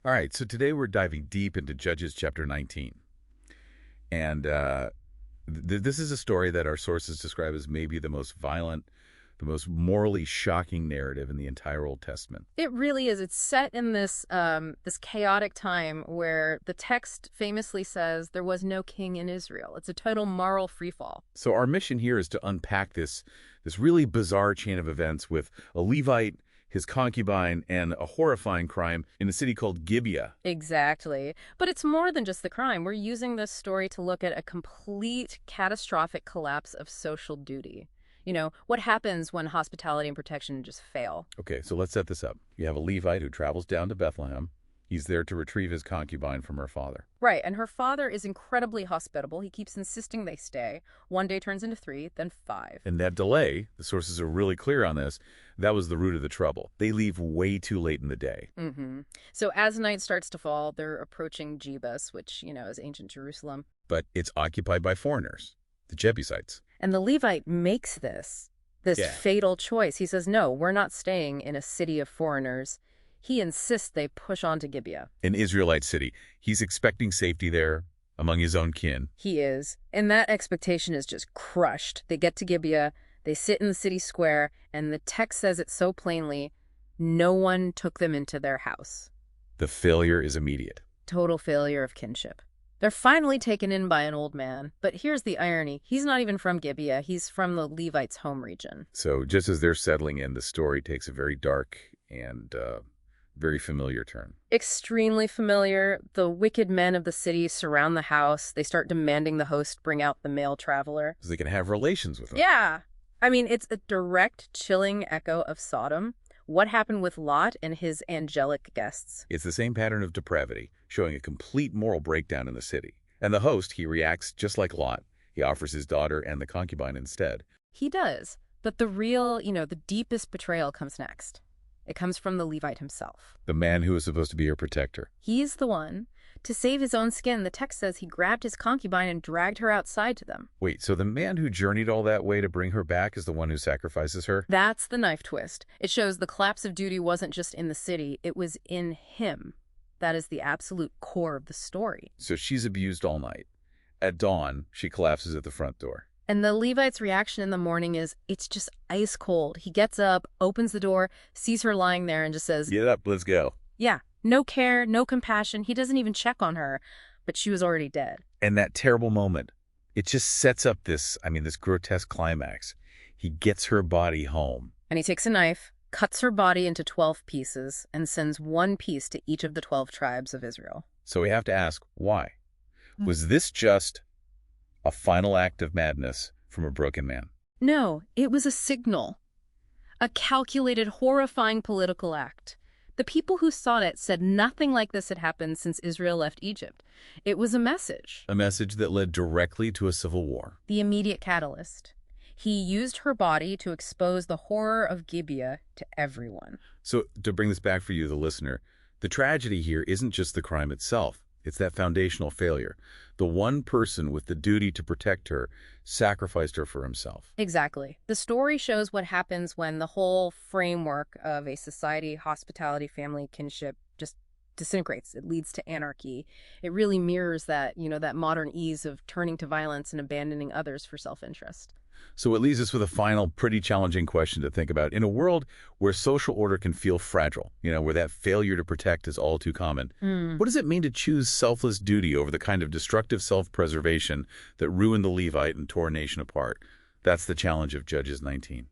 All right, so today we're diving deep into Judges chapter 19. And this is a story that our sources describe as maybe the most violent, the most morally shocking narrative in the entire Old Testament. It really is. It's set in this chaotic time where the text famously says there was no king in Israel. It's a total moral freefall. So our mission here is to unpack this really bizarre chain of events with a Levite, his concubine, and a horrifying crime in a city called Gibeah. Exactly. But it's more than just the crime. We're using this story to look at a complete catastrophic collapse of social duty. What happens when hospitality and protection just fail? Okay, so let's set this up. You have a Levite who travels down to Bethlehem. He's there to retrieve his concubine from her father. Right, and her father is incredibly hospitable. He keeps insisting they stay. One day turns into 3, then 5. And that delay, the sources are really clear on this, that was the root of the trouble. They leave way too late in the day. So as night starts to fall, they're approaching Gibeah, which, is ancient Jerusalem. But it's occupied by foreigners, the Jebusites. And the Levite makes this fatal choice. He says, no, we're not staying in a city of foreigners. He insists they push on to Gibeah. An Israelite city. He's expecting safety there among his own kin. He is. And that expectation is just crushed. They get to Gibeah, they sit in the city square, and the text says it so plainly, no one took them into their house. The failure is immediate. Total failure of kinship. They're finally taken in by an old man. But here's the irony. He's not even from Gibeah. He's from the Levite's home region. So just as they're settling in, the story takes a very dark and very familiar turn. Extremely familiar. The wicked men of the city surround the house. They start demanding the host bring out the male traveler. So they can have relations with them. Yeah. I mean, it's a direct, chilling echo of Sodom. What happened with Lot and his angelic guests? It's the same pattern of depravity, showing a complete moral breakdown in the city. And the host, he reacts just like Lot. He offers his daughter and the concubine instead. He does. But the real, the deepest betrayal comes next. It comes from the Levite himself. The man who was supposed to be her protector. He's the one. To save his own skin, the text says he grabbed his concubine and dragged her outside to them. Wait, so the man who journeyed all that way to bring her back is the one who sacrifices her? That's the knife twist. It shows the collapse of duty wasn't just in the city, it was in him. That is the absolute core of the story. So she's abused all night. At dawn, she collapses at the front door. And the Levite's reaction in the morning is, it's just ice cold. He gets up, opens the door, sees her lying there, and just says, "Get up, let's go." Yeah, no care, no compassion. He doesn't even check on her, but she was already dead. And that terrible moment, it just sets up this grotesque climax. He gets her body home. And he takes a knife, cuts her body into 12 pieces, and sends one piece to each of the 12 tribes of Israel. So we have to ask, why? Was this just a final act of madness from a broken man? No, it was a signal. A calculated, horrifying political act. The people who saw it said nothing like this had happened since Israel left Egypt. It was a message. A message that led directly to a civil war. The immediate catalyst. He used her body to expose the horror of Gibeah to everyone. So to bring this back for you, the listener, the tragedy here isn't just the crime itself. It's that foundational failure. The one person with the duty to protect her sacrificed her for himself. Exactly. The story shows what happens when the whole framework of a society, hospitality, family, kinship just disintegrates. It leads to anarchy. It really mirrors that, that modern ease of turning to violence and abandoning others for self-interest. So it leaves us with a final, pretty challenging question to think about. In a world where social order can feel fragile, where that failure to protect is all too common, what does it mean to choose selfless duty over the kind of destructive self-preservation that ruined the Levite and tore a nation apart? That's the challenge of Judges 19.